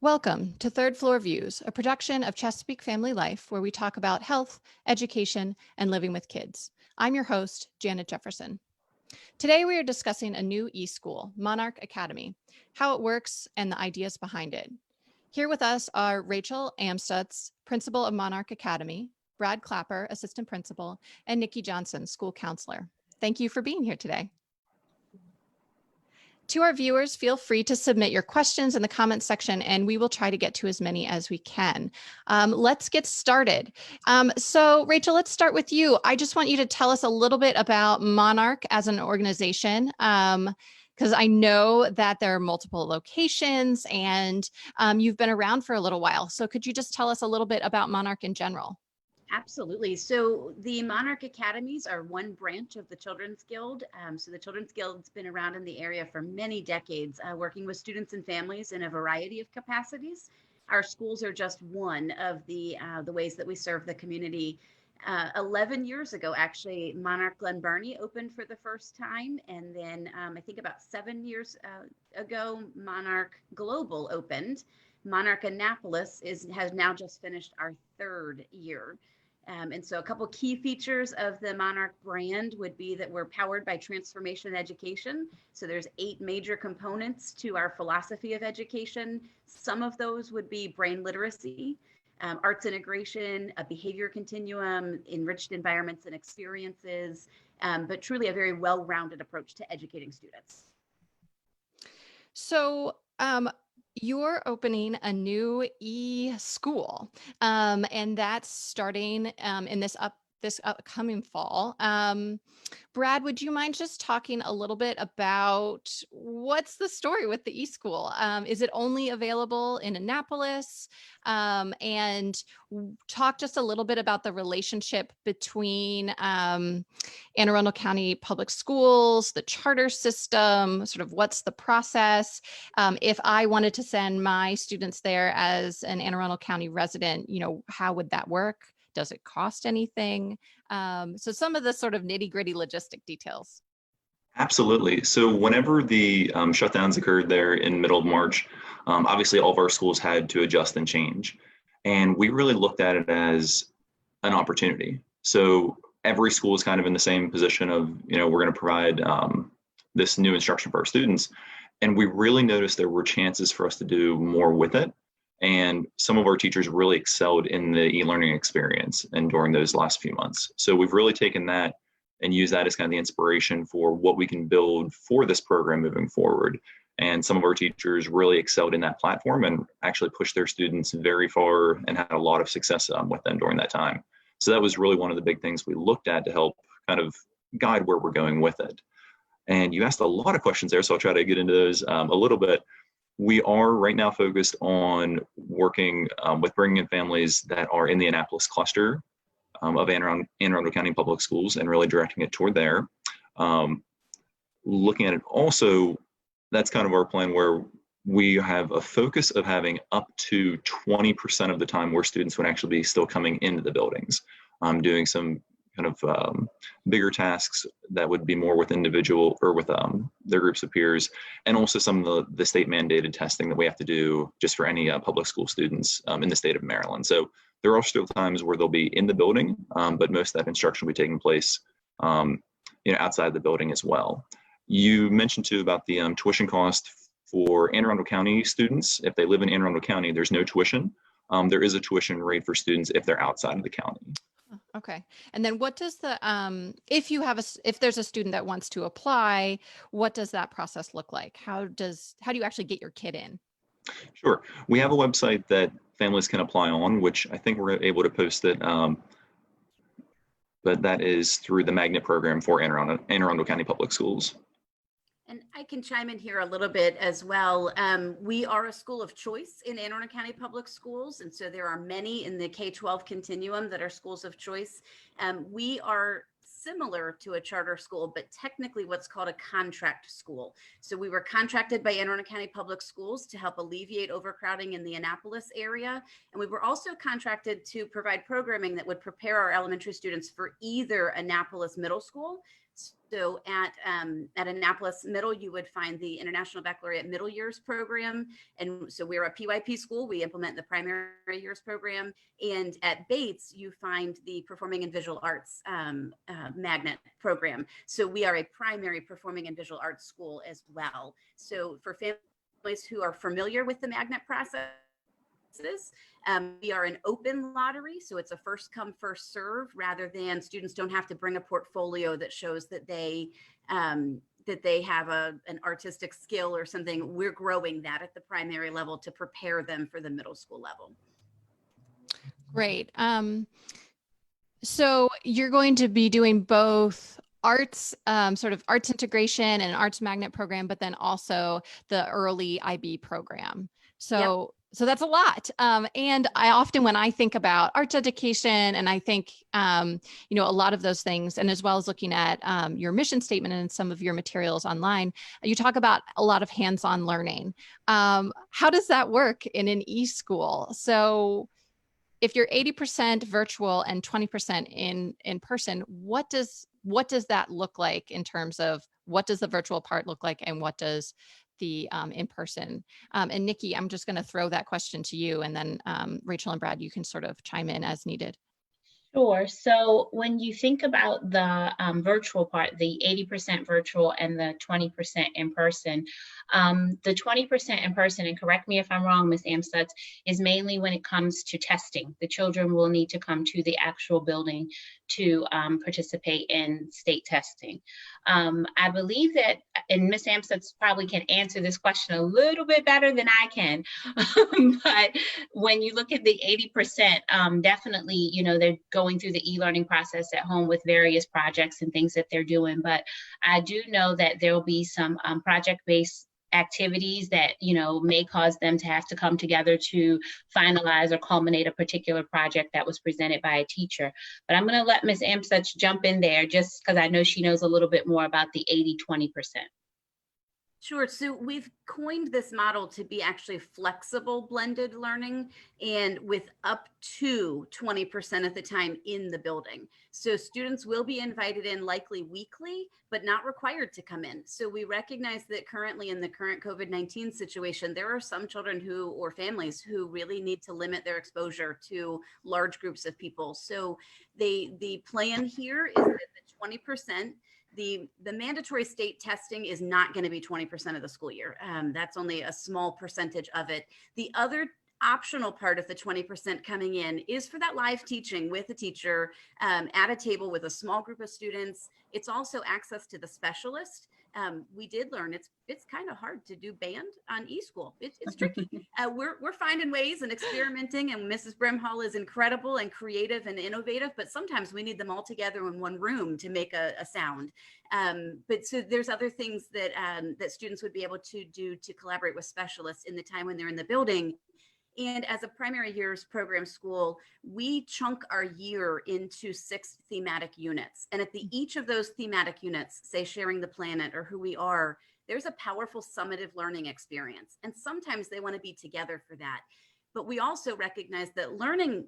Welcome to Third Floor Views, a production of Chesapeake Family Life, where we talk about health, education, and living with kids. I'm your host, Janet Jefferson. Today, we are discussing a new eSchool, Monarch Academy, how it works, and the ideas behind it. Here with us are Rachel Amstutz, Principal of Monarch Academy, Brad Clapper, Assistant Principal, and Nikki Johnson, School Counselor. Thank you for being here today. To our viewers, feel free to submit your questions in the comments section, and we will try to get to as many as we can. Let's get started. So Rachel, let's start with you. I just want you to tell us a little bit about Monarch as an organization, because I know that there are multiple locations and you've been around for a little while. So could you just tell us a little bit about Monarch in general? Absolutely. So the Monarch Academies are one branch of the Children's Guild. So the Children's Guild's been around in the area for many decades, working with students and families in a variety of capacities. Our schools are just one of the ways that we serve the community. 11 years ago, actually, Monarch Glen Burnie opened for the first time. And then I think about 7 years ago, Monarch Global opened. Monarch Annapolis has now just finished our third year. And so a couple key features of the Monarch brand would be that we're powered by transformation education. So there's 8 major components to our philosophy of education. Some of those would be brain literacy, arts integration, a behavior continuum, enriched environments and experiences, but truly a very well-rounded approach to educating students. So, you're opening a new eSchool, and that's starting in this upcoming fall. Brad, would you mind just talking a little bit about what's the story with the eSchool? Is it only available in Annapolis? And talk just a little bit about the relationship between Anne Arundel County Public Schools, the charter system, sort of what's the process. If I wanted to send my students there as an Anne Arundel County resident, how would that work? Does it cost anything? So some of the sort of nitty-gritty logistic details. Absolutely. So whenever the shutdowns occurred there in middle of March, obviously all of our schools had to adjust and change. And we really looked at it as an opportunity. So every school is kind of in the same position of, we're going to provide this new instruction for our students. And we really noticed there were chances for us to do more with it. And some of our teachers really excelled in the e-learning experience and during those last few months. So we've really taken that and used that as kind of the inspiration for what we can build for this program moving forward. And some of our teachers really excelled in that platform and actually pushed their students very far and had a lot of success with them during that time. So that was really one of the big things we looked at to help kind of guide where we're going with it. And you asked a lot of questions there, so I'll try to get into those a little bit. We are right now focused on working with bringing in families that are in the Annapolis cluster of Anne Arundel County Public Schools and really directing it toward there. Looking at it also, that's kind of our plan where we have a focus of having up to 20% of the time where students would actually be still coming into the buildings, doing some kind of bigger tasks that would be more with individual or with their groups of peers, and also some of the state mandated testing that we have to do just for any public school students in the state of Maryland. So there are still times where they'll be in the building, but most of that instruction will be taking place outside the building as well. You mentioned too about the tuition cost for Anne Arundel County students. If they live in Anne Arundel County, there's no tuition. There is a tuition rate for students if they're outside of the county. Okay. And then what does the, if there's a student that wants to apply, what does that process look like? How do you actually get your kid in? Sure. We have a website that families can apply on, which I think we're able to post it, but that is through the magnet program for Anne Arundel County Public Schools. And I can chime in here a little bit as well. We are a school of choice in Anne Arundel County Public Schools. And so there are many in the K-12 continuum that are schools of choice. We are similar to a charter school, but technically what's called a contract school. So we were contracted by Anne Arundel County Public Schools to help alleviate overcrowding in the Annapolis area. And we were also contracted to provide programming that would prepare our elementary students for either Annapolis Middle School, So at Annapolis Middle, you would find the International Baccalaureate Middle Years program. And so we're a PYP school. We implement the primary years program. And at Bates, you find the Performing and Visual Arts magnet program. So we are a primary performing and visual arts school as well. So for families who are familiar with the magnet process, we are an open lottery, so it's a first come, first serve, rather than students don't have to bring a portfolio that shows that they have an artistic skill or something. We're growing that at the primary level to prepare them for the middle school level. Great. So you're going to be doing both arts, sort of arts integration and arts magnet program, but then also the early IB program. So So that's a lot. And I often, when I think about arts education, and I think, a lot of those things, and as well as looking at your mission statement and some of your materials online, you talk about a lot of hands-on learning. How does that work in an eSchool? So if you're 80% virtual and 20% in person, what does that look like in terms of what does the virtual part look like and what does the in-person? And Nikki, I'm just going to throw that question to you, and then Rachel and Brad, you can sort of chime in as needed. Sure. So when you think about the virtual part, the 80% virtual and the 20% in person, the 20% in person, and correct me if I'm wrong, Ms. Amstutz, is mainly when it comes to testing. The children will need to come to the actual building to participate in state testing. I believe that, and Ms. Amstutz probably can answer this question a little bit better than I can, but when you look at the 80%, definitely, they're going through the e-learning process at home with various projects and things that they're doing. But I do know that there will be some project-based activities that may cause them to have to come together to finalize or culminate a particular project that was presented by a teacher. But I'm going to let Ms. Amstutz jump in there just because I know she knows a little bit more about the 80-20%. Sure. So we've coined this model to be actually flexible blended learning, and with up to 20% of the time in the building. So students will be invited in likely weekly, but not required to come in. So we recognize that currently in the current COVID-19 situation, there are some children or families who really need to limit their exposure to large groups of people. So the plan here is that the 20%, the mandatory state testing is not going to be 20% of the school year. That's only a small percentage of it. The other optional part of the 20% coming in is for that live teaching with a teacher at a table with a small group of students. It's also access to the specialist. We did learn it's kind of hard to do band on eSchool. It's tricky. We're finding ways and experimenting, and Mrs. Brimhall is incredible and creative and innovative, but sometimes we need them all together in one room to make a sound. But so there's other things that that students would be able to do to collaborate with specialists in the time when they're in the building. And as a primary years program school, we chunk our year into 6 thematic units. And at each of those thematic units, say sharing the planet or who we are, there's a powerful summative learning experience. And sometimes they want to be together for that. But we also recognize that learning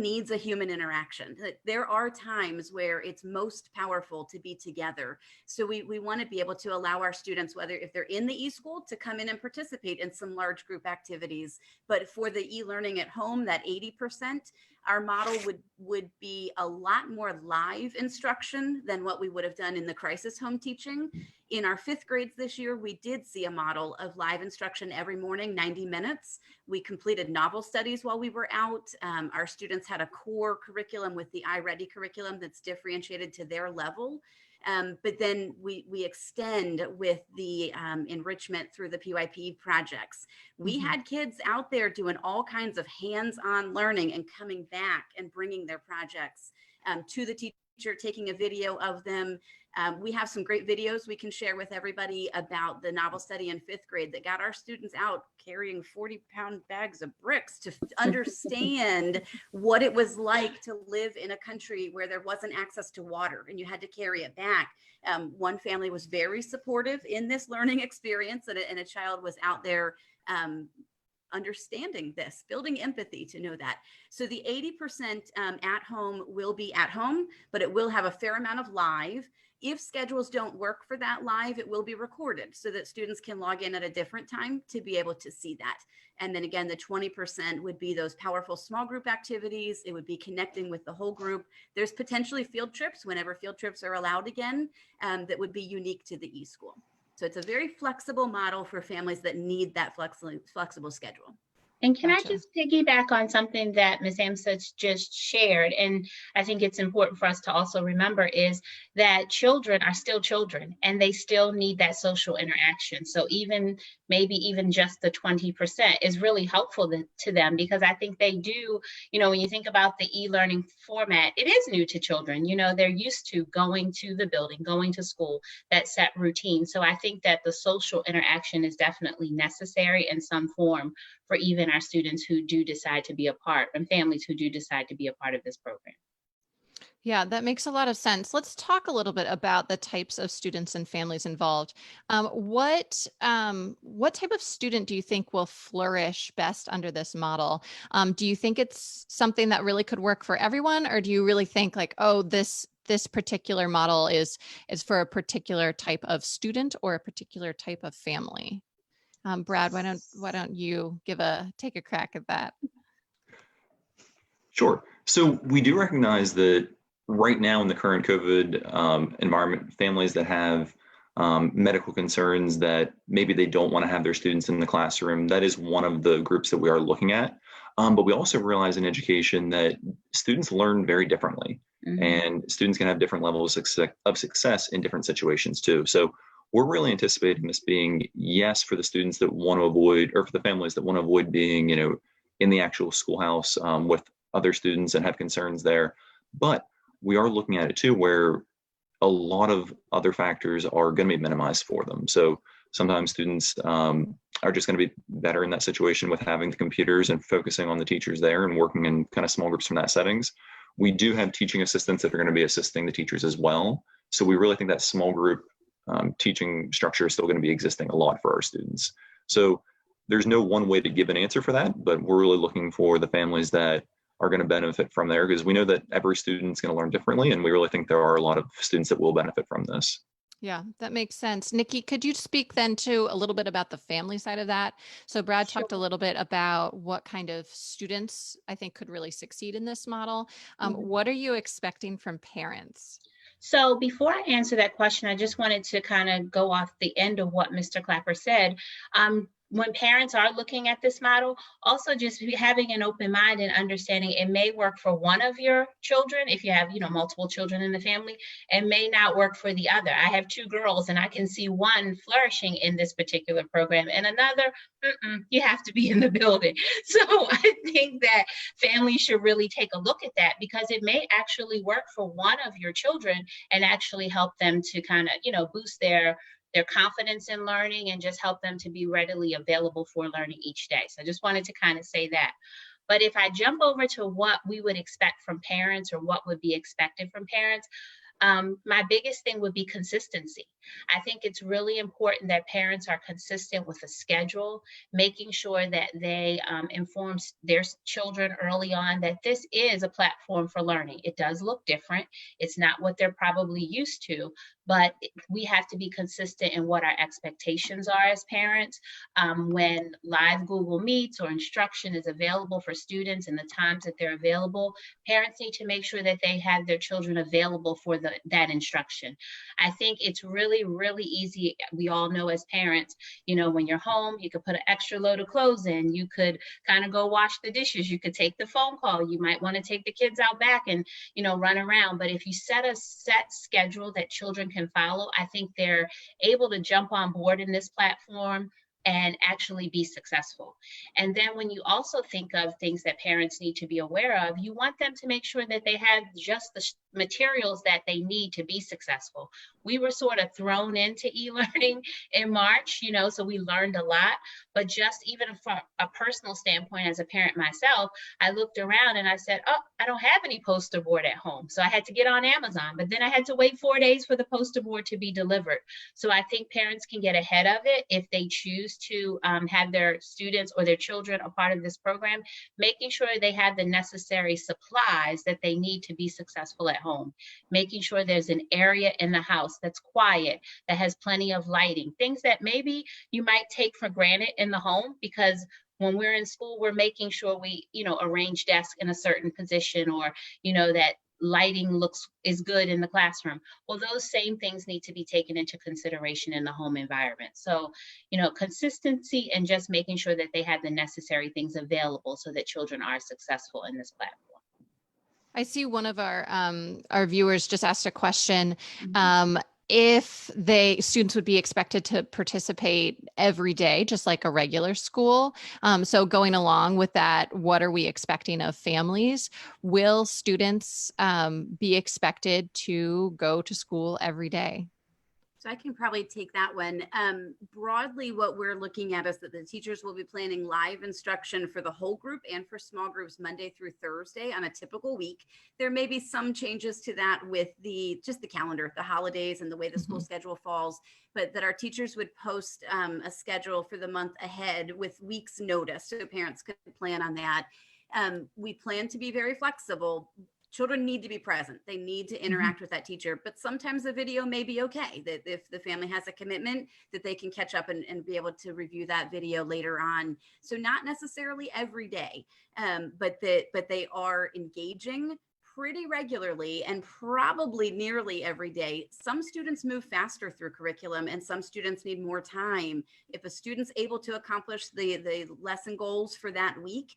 needs a human interaction. That there are times where it's most powerful to be together. So we want to be able to allow our students, whether if they're in the eSchool, to come in and participate in some large group activities. But for the e-learning at home, that 80%, our model would be a lot more live instruction than what we would have done in the crisis home teaching. In our 5th grades this year, we did see a model of live instruction every morning, 90 minutes. We completed novel studies while we were out. Our students had a core curriculum with the iReady curriculum that's differentiated to their level. But then we extend with the enrichment through the PYP projects. We had kids out there doing all kinds of hands-on learning and coming back and bringing their projects to the teacher, taking a video of them. We have some great videos we can share with everybody about the novel study in 5th grade that got our students out carrying 40-pound bags of bricks to understand what it was like to live in a country where there wasn't access to water and you had to carry it back. One family was very supportive in this learning experience, and a child was out there understanding this, building empathy to know that. So the 80% at home will be at home, but it will have a fair amount of live. If schedules don't work for that live, it will be recorded so that students can log in at a different time to be able to see that. And then again, the 20% would be those powerful small group activities. It would be connecting with the whole group. There's potentially field trips whenever field trips are allowed again, that would be unique to the eSchool. So it's a very flexible model for families that need that flexible schedule. And can Gotcha. I just piggyback on something that Ms. Amstutz just shared? And I think it's important for us to also remember is that children are still children and they still need that social interaction. So maybe even just the 20% is really helpful to them, because I think they do, when you think about the e-learning format, it is new to children. They're used to going to the building, going to school, that set routine. So I think that the social interaction is definitely necessary in some form for even our students who do decide to be a part, and families who do decide to be a part of this program. Yeah, that makes a lot of sense. Let's talk a little bit about the types of students and families involved. What type of student do you think will flourish best under this model? Do you think it's something that really could work for everyone, or do you really think like, oh, this particular model is for a particular type of student or a particular type of family? Brad, why don't you take a crack at that? Sure. So we do recognize that right now in the current COVID environment, families that have medical concerns that maybe they don't want to have their students in the classroom, that is one of the groups that we are looking at. But we also realize in education that students learn very differently, and students can have different levels of success in different situations too. So we're really anticipating this being yes for the students that want to avoid, or for the families that want to avoid being, in the actual schoolhouse with other students and have concerns there. But we are looking at it too, where a lot of other factors are going to be minimized for them. So sometimes students are just going to be better in that situation with having the computers and focusing on the teachers there and working in kind of small groups from that settings. We do have teaching assistants that are going to be assisting the teachers as well. So we really think that small group teaching structure is still going to be existing a lot for our students. So there's no one way to give an answer for that, but we're really looking for the families that are going to benefit from there, because we know that every student's going to learn differently, and we really think there are a lot of students that will benefit from this. Yeah, that makes sense. Nikki, could you speak then to a little bit about the family side of that? So Brad talked a little bit about what kind of students I think could really succeed in this model. What are you expecting from parents? So before I answer that question, I just wanted to kind of go off the end of what Mr. Clapper said. When parents are looking at this model, also just having an open mind and understanding it may work for one of your children if you have, multiple children in the family, and may not work for the other. I have 2 girls and I can see one flourishing in this particular program and another, you have to be in the building. So I think that families should really take a look at that, because it may actually work for one of your children and actually help them to kind of, boost their confidence in learning and just help them to be readily available for learning each day. So I just wanted to kind of say that. But if I jump over to what we would expect from parents, or what would be expected from parents, my biggest thing would be consistency. I think it's really important that parents are consistent with a schedule, making sure that they inform their children early on that this is a platform for learning. It does look different. It's not what they're probably used to, but we have to be consistent in what our expectations are as parents. When live Google Meets or instruction is available for students and the times that they're available, parents need to make sure that they have their children available for that instruction. I think it's really easy. We all know as parents, when you're home, you could put an extra load of clothes in, you could kind of go wash the dishes, you could take the phone call, you might want to take the kids out back and, run around. But if you set a set schedule that children can follow, I think they're able to jump on board in this platform and actually be successful. And then when you also think of things that parents need to be aware of, you want them to make sure that they have just the materials that they need to be successful. We were sort of thrown into e-learning in March, so we learned a lot, but just even from a personal standpoint as a parent myself, I looked around and I said, oh, I don't have any poster board at home. So I had to get on Amazon, but then I had to wait 4 days for the poster board to be delivered. So I think parents can get ahead of it if they choose to have their students or their children a part of this program, making sure they have the necessary supplies that they need to be successful at home, making sure there's an area in the house that's quiet, that has plenty of lighting, things that maybe you might take for granted in the home, because when we're in school, we're making sure we, arrange desks in a certain position, or, that lighting is good in the classroom. Well, those same things need to be taken into consideration in the home environment. So, consistency and just making sure that they have the necessary things available so that children are successful in this platform. I see one of our viewers just asked a question. Mhm. If students would be expected to participate every day, just like a regular school. So going along with that, what are we expecting of families? Will students be expected to go to school every day? So I can probably take that one. Broadly, what we're looking at is that the teachers will be planning live instruction for the whole group and for small groups Monday through Thursday on a typical week. There may be some changes to that with just the calendar, the holidays, and the way the school schedule falls, but that our teachers would post a schedule for the month ahead with weeks notice so parents could plan on that. We plan to be very flexible. Children need to be present. They need to interact with that teacher, but sometimes a video may be okay, that if the family has a commitment, that they can catch up and be able to review that video later on. So not necessarily every day, but they are engaging pretty regularly and probably nearly every day. Some students move faster through curriculum and some students need more time. If a student's able to accomplish the lesson goals for that week,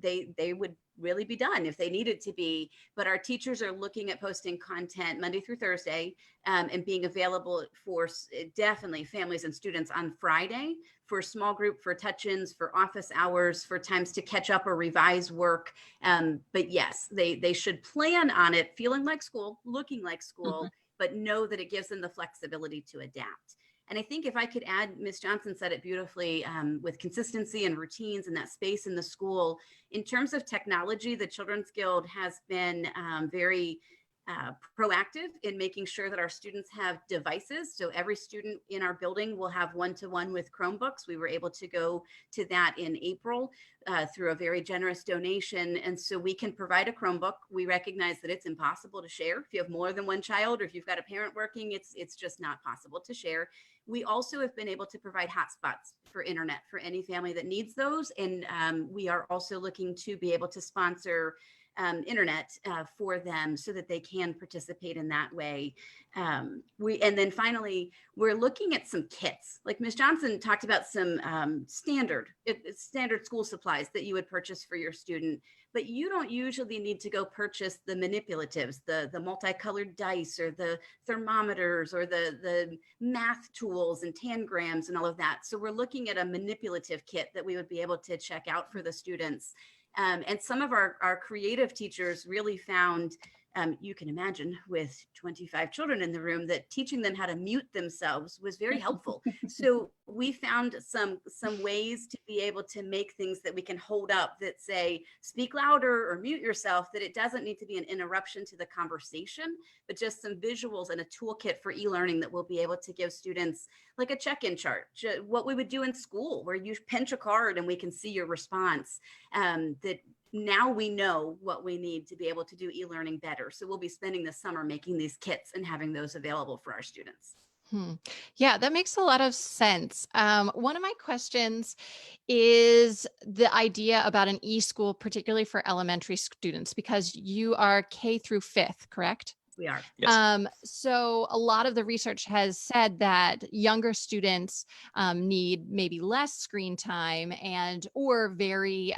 they would really be done if they needed to be. But our teachers are looking at posting content Monday through Thursday, and being available for definitely families and students on Friday, for small group, for touch-ins, for office hours, for times to catch up or revise work. But yes, they should plan on it feeling like school, looking like school, but know that it gives them the flexibility to adapt. And I think if I could add, Ms. Johnson said it beautifully, with consistency and routines and that space in the school. In terms of technology, the Children's Guild has been very proactive in making sure that our students have devices. So every student in our building will have one-to-one with Chromebooks. We were able to go to that in April through a very generous donation. And so we can provide a Chromebook. We recognize that it's impossible to share. If you have more than one child or if you've got a parent working, it's just not possible to share. We also have been able to provide hotspots for internet for any family that needs those. And we are also looking to be able to sponsor internet for them so that they can participate in that way. And then finally, we're looking at some kits. Like Ms. Johnson talked about some standard school supplies that you would purchase for your student, but you don't usually need to go purchase the manipulatives, the multicolored dice or the thermometers or the math tools and tangrams and all of that. So we're looking at a manipulative kit that we would be able to check out for the students. And some of our creative teachers really found, you can imagine with 25 children in the room, that teaching them how to mute themselves was very helpful. So we found some ways to be able to make things that we can hold up that say, speak louder or mute yourself, that it doesn't need to be an interruption to the conversation, but just some visuals and a toolkit for e-learning that we'll be able to give students, like a check-in chart, what we would do in school, where you pinch a card and we can see your response. That now we know what we need to be able to do e-learning better. So we'll be spending the summer making these kits and having those available for our students. Yeah, that makes a lot of sense. One of my questions is the idea about an e-school, particularly for elementary students, because you are K through 5th, correct? We are. Yes. So a lot of the research has said that younger students need maybe less screen time or very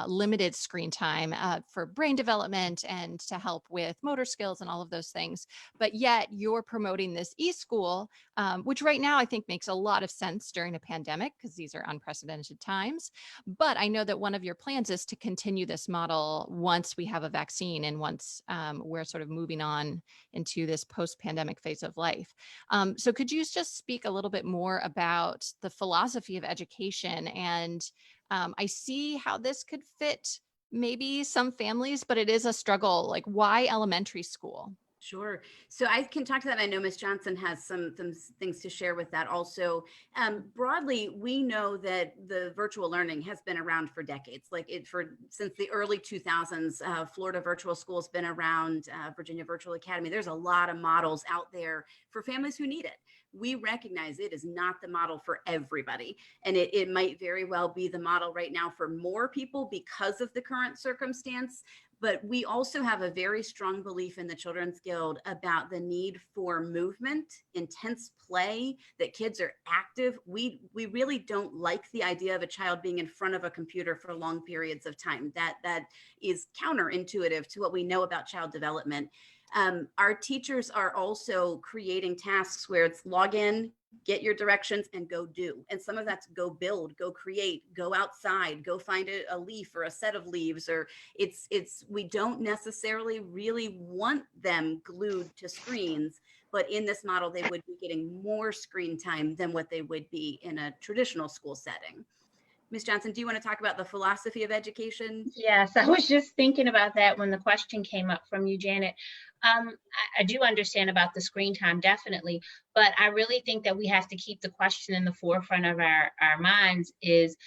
limited screen time for brain development and to help with motor skills and all of those things. But yet you're promoting this e-school, which right now I think makes a lot of sense during a pandemic because these are unprecedented times. But I know that one of your plans is to continue this model once we have a vaccine and once we're sort of moving on into this post-pandemic phase of life. So could you just speak a little bit more about the philosophy of education? And I see how this could fit maybe some families, but it is a struggle. Like, why elementary school? Sure. So I can talk to that. I know Ms. Johnson has some things to share with that also. Broadly, we know that the virtual learning has been around for decades, since the early 2000s. Florida Virtual School has been around, Virginia Virtual Academy. There's a lot of models out there for families who need it. We recognize it is not the model for everybody. And it might very well be the model right now for more people because of the current circumstance. But we also have a very strong belief in the Children's Guild about the need for movement, intense play, that kids are active. We really don't like the idea of a child being in front of a computer for long periods of time. That is counterintuitive to what we know about child development. Our teachers are also creating tasks where it's log in, get your directions, and go do. And some of that's go build, go create, go outside, go find a leaf or a set of leaves, or we don't necessarily really want them glued to screens, but in this model, they would be getting more screen time than what they would be in a traditional school setting. Ms. Johnson, do you want to talk about the philosophy of education? Yes, I was just thinking about that when the question came up from you, Janet. I do understand about the screen time, definitely, but I really think that we have to keep the question in the forefront of our minds is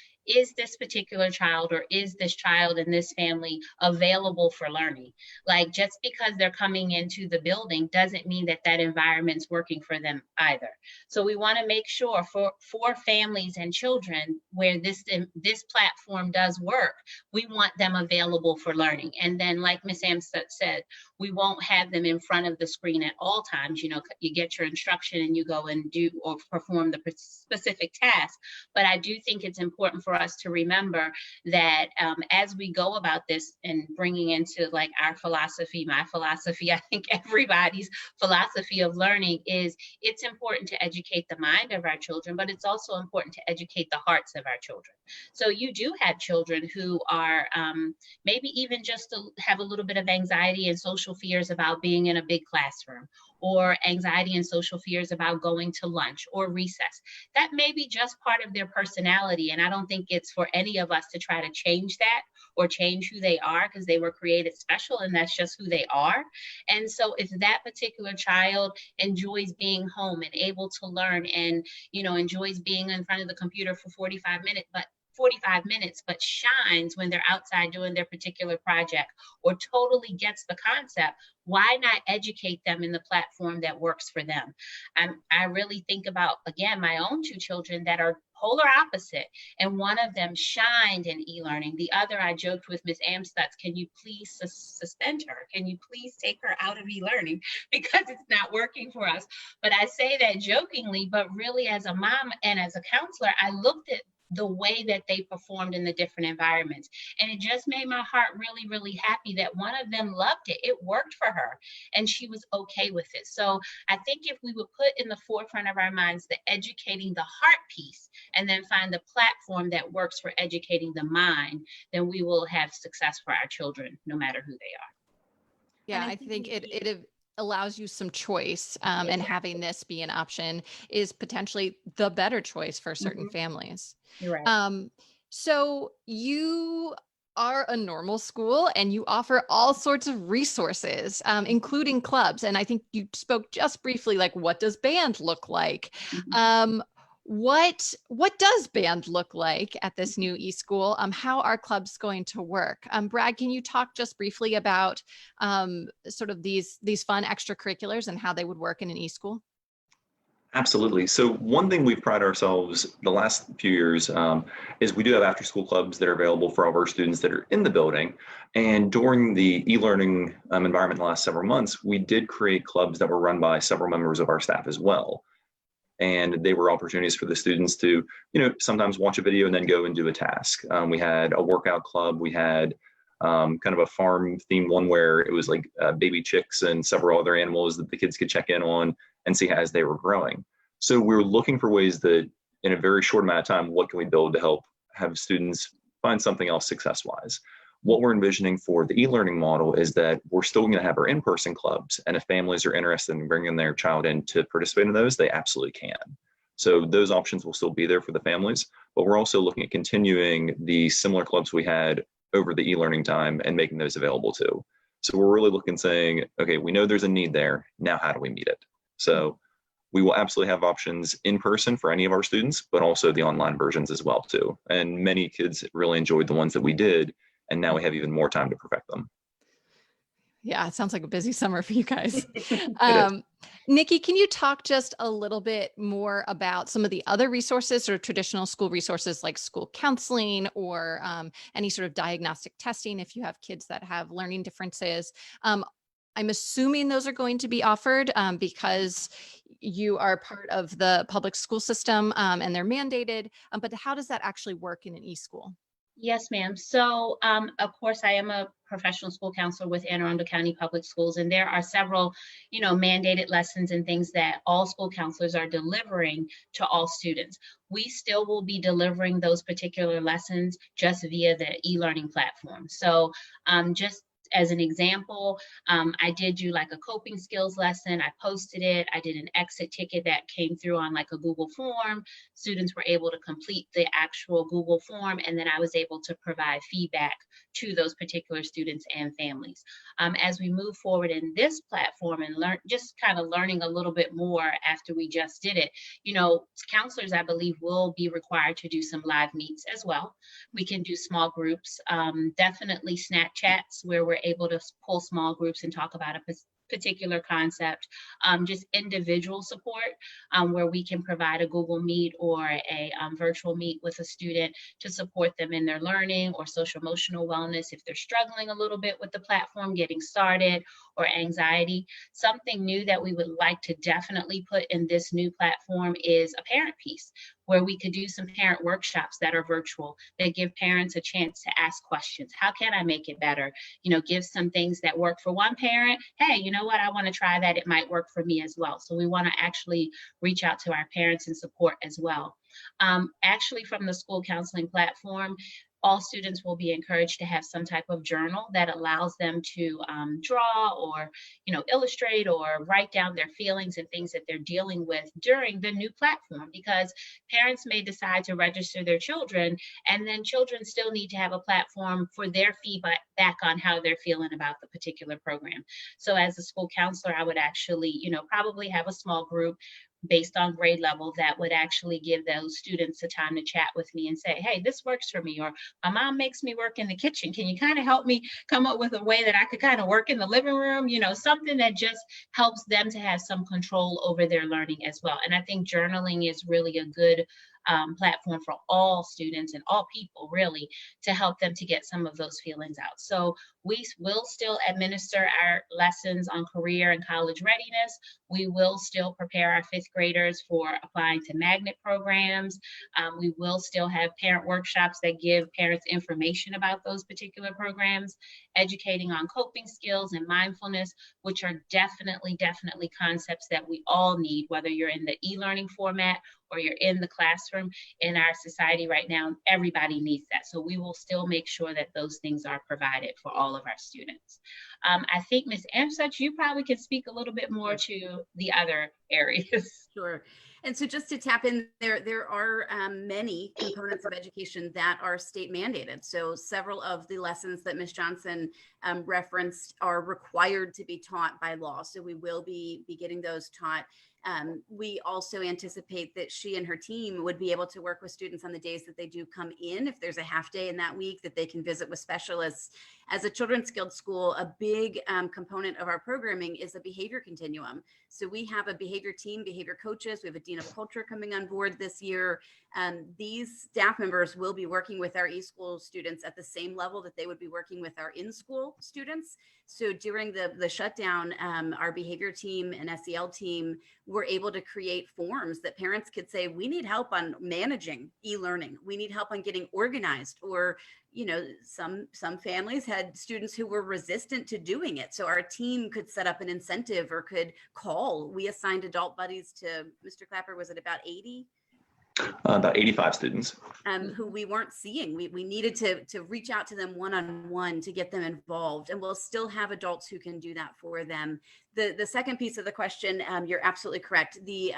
this particular child, or is this child in this family available for learning? Like, just because they're coming into the building doesn't mean that that environment's working for them either. So we want to make sure for families and children where this platform does work, we want them available for learning. And then, like Ms. Amstutz said, we won't have them in front of the screen at all times. You know, you get your instruction and you go and do or perform the specific task. But I do think it's important for us to remember that as we go about this and bringing into like our philosophy, my philosophy, I think everybody's philosophy of learning is it's important to educate the mind of our children, but it's also important to educate the hearts of our children. So you do have children who are maybe even just have a little bit of anxiety and social fears about being in a big classroom, or anxiety and social fears about going to lunch or recess. That may be just part of their personality. And I don't think it's for any of us to try to change that or change who they are, because they were created special and that's just who they are. And so if that particular child enjoys being home and able to learn and, you know, enjoys being in front of the computer for 45 minutes, but shines when they're outside doing their particular project, or totally gets the concept, why not educate them in the platform that works for them? I really think about, again, my own two children that are polar opposite, and one of them shined in e-learning. The other, I joked with Ms. Amstutz, can you please suspend her? Can you please take her out of e-learning because it's not working for us? But I say that jokingly, but really as a mom and as a counselor, I looked at the way that they performed in the different environments. And it just made my heart really, really happy that one of them loved it. It worked for her and she was okay with it. So I think if we would put in the forefront of our minds the educating the heart piece, and then find the platform that works for educating the mind, then we will have success for our children, no matter who they are. Yeah, I think it allows you some choice, and having this be an option is potentially the better choice for certain families. You're right. So you are a normal school and you offer all sorts of resources, including clubs. And I think you spoke just briefly, like, what does band look like? What does band look like at this new eSchool? How are clubs going to work? Brad, can you talk just briefly about sort of these fun extracurriculars and how they would work in an eSchool? Absolutely. So one thing we've prided ourselves the last few years is we do have after-school clubs that are available for all of our students that are in the building. And during the e-learning environment in the last several months, we did create clubs that were run by several members of our staff as well. And they were opportunities for the students to, you know, sometimes watch a video and then go and do a task. We had a workout club. We had kind of a farm themed one where it was like baby chicks and several other animals that the kids could check in on and see as they were growing. So we were looking for ways that in a very short amount of time, what can we build to help have students find something else success-wise? What we're envisioning for the e-learning model is that we're still going to have our in-person clubs, and if families are interested in bringing their child in to participate in those, they absolutely can. So those options will still be there for the families, but we're also looking at continuing the similar clubs we had over the e-learning time and making those available too. So we're really looking saying, okay, we know there's a need there. Now, how do we meet it? So we will absolutely have options in person for any of our students, but also the online versions as well too. And many kids really enjoyed the ones that we did, and now we have even more time to perfect them. Yeah, it sounds like a busy summer for you guys. It is. Nikki, can you talk just a little bit more about some of the other resources or traditional school resources like school counseling or any sort of diagnostic testing if you have kids that have learning differences? I'm assuming those are going to be offered because you are part of the public school system and they're mandated, but how does that actually work in an e-school? Yes, ma'am. So, of course, I am a professional school counselor with Anne Arundel County Public Schools, and there are several, mandated lessons and things that all school counselors are delivering to all students. We still will be delivering those particular lessons just via the e-learning platform. So, just as an example, I did do like a coping skills lesson. I posted it. I did an exit ticket that came through on like a Google form. Students were able to complete the actual Google form, and then I was able to provide feedback to those particular students and families. As we move forward in this platform and just kind of learning a little bit more after we just did it, counselors, I believe, will be required to do some live meets as well. We can do small groups, definitely Snapchats where we're able to pull small groups and talk about a particular concept, just individual support where we can provide a Google Meet or a virtual meet with a student to support them in their learning or social emotional wellness if they're struggling a little bit with the platform, getting started, or anxiety. Something new that we would like to definitely put in this new platform is a parent piece where we could do some parent workshops that are virtual that give parents a chance to ask questions. How can I make it better? Give some things that work for one parent. Hey, you know what? I want to try that. It might work for me as well. So we want to actually reach out to our parents and support as well. Actually, from the school counseling platform, all students will be encouraged to have some type of journal that allows them to draw or illustrate or write down their feelings and things that they're dealing with during the new platform, because parents may decide to register their children, and then children still need to have a platform for their feedback on how they're feeling about the particular program. So as a school counselor, I would actually probably have a small group based on grade level that would actually give those students the time to chat with me and say, hey, this works for me, or my mom makes me work in the kitchen. Can you kind of help me come up with a way that I could kind of work in the living room? Something that just helps them to have some control over their learning as well. And I think journaling is really a good platform for all students and all people really to help them to get some of those feelings out. So we will still administer our lessons on career and college readiness. We will still prepare our fifth graders for applying to magnet programs. We will still have parent workshops that give parents information about those particular programs, educating on coping skills and mindfulness, which are definitely concepts that we all need, whether you're in the e-learning format or you're in the classroom. In our society right now, everybody needs that. So we will still make sure that those things are provided for all of our students. I think Ms. Amstutz, you probably can speak a little bit more to the other areas. Sure. And so just to tap in there are many components of education that are state mandated. So several of the lessons that Ms. Johnson referenced are required to be taught by law. So we will be getting those taught. We also anticipate that she and her team would be able to work with students on the days that they do come in. If there's a half day in that week, that they can visit with specialists. As a children's skilled school, a big component of our programming is a behavior continuum. So we have a behavior team, behavior coaches. We have a dean of culture coming on board this year. These staff members will be working with our eSchool students at the same level that they would be working with our in-school students. So during the shutdown, our behavior team and SEL team were able to create forms that parents could say, we need help on managing e-learning. We need help on getting organized, or some families had students who were resistant to doing it. So our team could set up an incentive or could call. We assigned adult buddies to, Mr. Clapper, was it about 80? About 85 students. Who we weren't seeing. We needed to reach out to them one-on-one to get them involved, and we'll still have adults who can do that for them. The second piece of the question, you're absolutely correct. The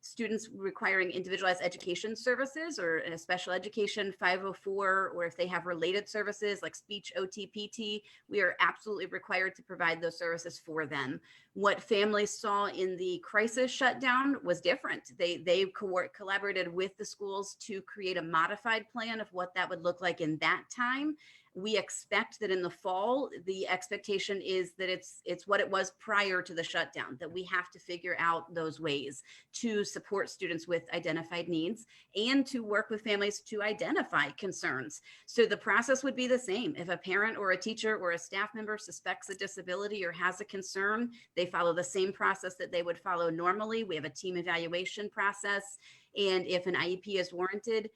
students requiring individualized education services or a special education 504, or if they have related services like speech, OT, PT, we are absolutely required to provide those services for them. What families saw in the crisis shutdown was different. They collaborated with the schools to create a modified plan of what that would look like in that time. We expect that in the fall, the expectation is that it's what it was prior to the shutdown, that we have to figure out those ways to support students with identified needs and to work with families to identify concerns. So the process would be the same. If a parent or a teacher or a staff member suspects a disability or has a concern, they follow the same process that they would follow normally. We have a team evaluation process. And if an IEP is warranted,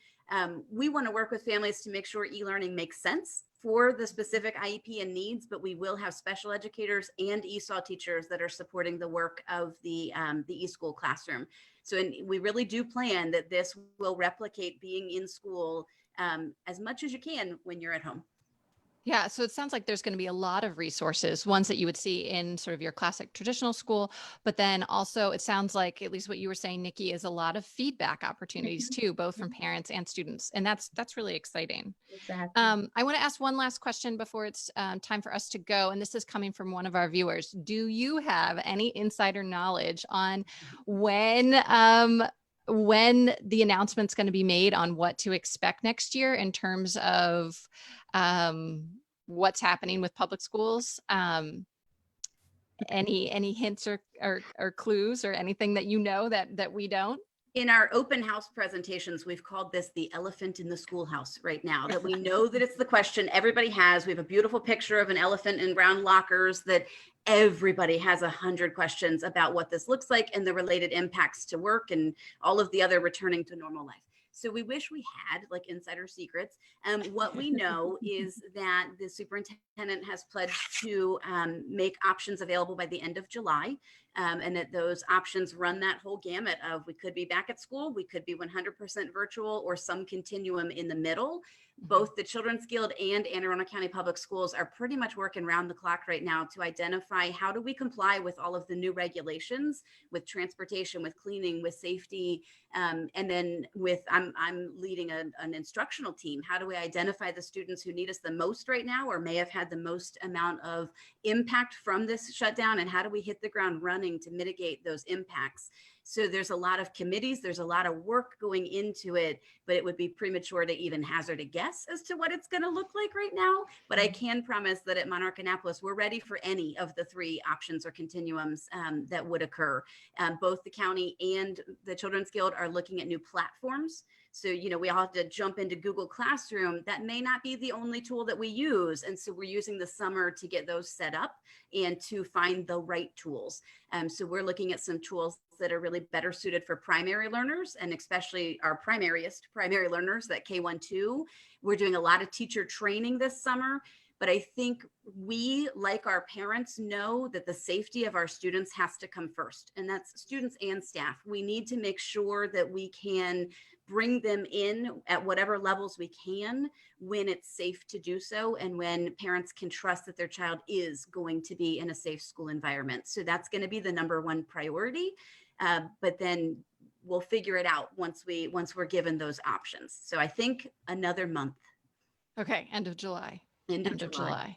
we want to work with families to make sure e-learning makes sense for the specific IEP and needs, but we will have special educators and ESOL teachers that are supporting the work of the eSchool classroom. So we really do plan that this will replicate being in school as much as you can when you're at home. Yeah, so it sounds like there's going to be a lot of resources, ones that you would see in sort of your classic traditional school, but then also it sounds like, at least what you were saying, Nikki, is a lot of feedback opportunities too, both from parents and students, and that's really exciting. Exactly. I want to ask one last question before it's time for us to go, and this is coming from one of our viewers. Do you have any insider knowledge on when the announcement's going to be made on what to expect next year in terms of what's happening with public schools? Any hints or clues or anything that you know that we don't? In our open house presentations, we've called this the elephant in the schoolhouse right now, that we know that it's the question everybody has. We have a beautiful picture of an elephant in brown lockers that everybody has 100 questions about what this looks like and the related impacts to work and all of the other returning to normal life. So we wish we had like insider secrets. What we know is that the superintendent has pledged to make options available by the end of July. And that those options run that whole gamut of we could be back at school, we could be 100% virtual, or some continuum in the middle. Both the Children's Guild and Anne Arundel County Public Schools are pretty much working round the clock right now to identify how do we comply with all of the new regulations, with transportation, with cleaning, with safety, and then with I'm leading an instructional team. How do we identify the students who need us the most right now, or may have had the most amount of impact from this shutdown, and how do we hit the ground running to mitigate those impacts? So there's a lot of committees, there's a lot of work going into it, but it would be premature to even hazard a guess as to what it's going to look like right now. But I can promise that at Monarch Annapolis, we're ready for any of the three options or continuums that would occur. Both the county and the Children's Guild are looking at new platforms. So, we all have to jump into Google Classroom. That may not be the only tool that we use. And so we're using the summer to get those set up and to find the right tools. So we're looking at some tools that are really better suited for primary learners, and especially our primary learners, that K-1-2. We're doing a lot of teacher training this summer. But I think we, like our parents, know that the safety of our students has to come first. And that's students and staff. We need to make sure that we can bring them in at whatever levels we can when it's safe to do so, and when parents can trust that their child is going to be in a safe school environment. So that's going to be the number one priority. But then we'll figure it out once we're given those options. So I think another month. Okay, end of July. End of July.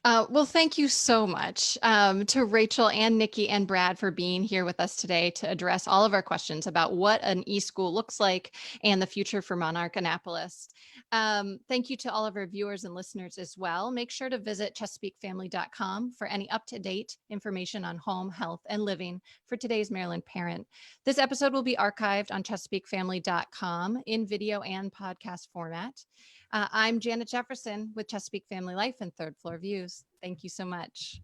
Well, thank you so much to Rachel and Nikki and Brad for being here with us today to address all of our questions about what an eSchool looks like and the future for Monarch Annapolis. Thank you to all of our viewers and listeners as well. Make sure to visit ChesapeakeFamily.com for any up-to-date information on home, health, and living for today's Maryland parent. This episode will be archived on ChesapeakeFamily.com in video and podcast format. I'm Janet Jefferson with Chesapeake Family Life and Third Floor Views. Thank you so much.